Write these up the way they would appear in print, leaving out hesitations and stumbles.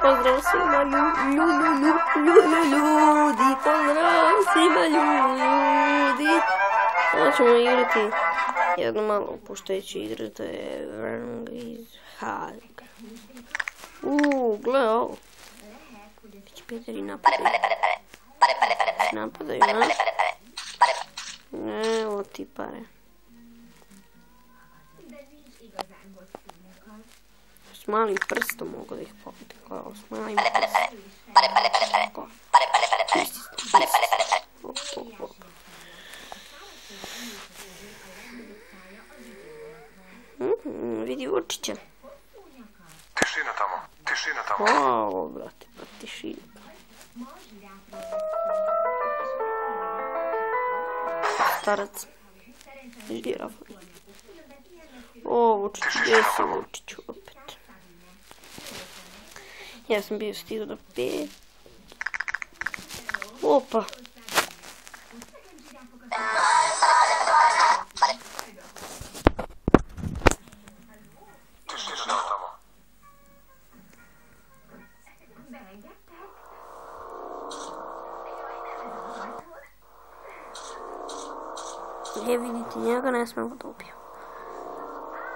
Pozdrav svima ljudi, pozdrav svima ljudi. Sada ćemo igrati jednu malo opuštajuću igru, to je Wrong is Hard. Gle ovo. Već Peteri napadaju. Napadaju nas. Evo ti pare. S malim prstom mogu da ih pokutim. Kao s malim prstom. Vidi Vučića. Tišina tamo. Ovo, brate, pa tišina. Starac. Žirafa. O, Vučić, gdje si Vučiću opet? Ja sam bio stigao do 5. Opa. Tišina tamo. Vidite, njega ne smemo da ubiju.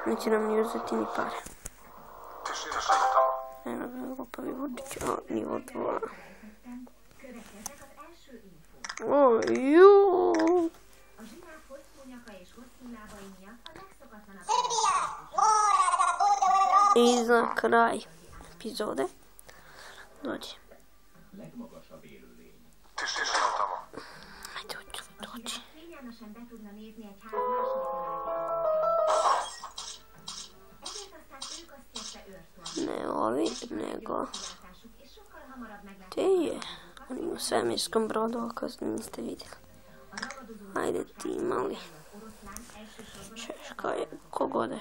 Neće nam ni uzeti ni pare. Tišina tamo. Evo ga, Lopavi Vučić, nivo 2. O, juuu. I za kraj epizode dođe. Tišina tamo. Ajde, dođi. Ne ovi, nego te je. On ima u svemirskom brodu, ako niste vidjeli. Ajde ti mali. Češka je, kogode.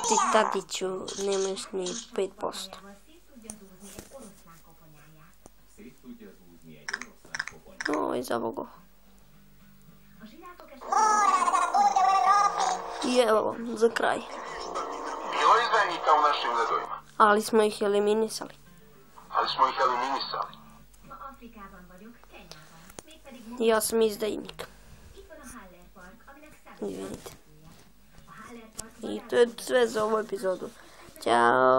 Ti Tadiću nemaš ni 5%. Oj, zabogo. I evo, za kraj. Bilo izdajnika u našim redovima. Ali smo ih eliminisali. Ja sam izdajnik. Izvinite. I to je sve za ovu epizodu. Ćao.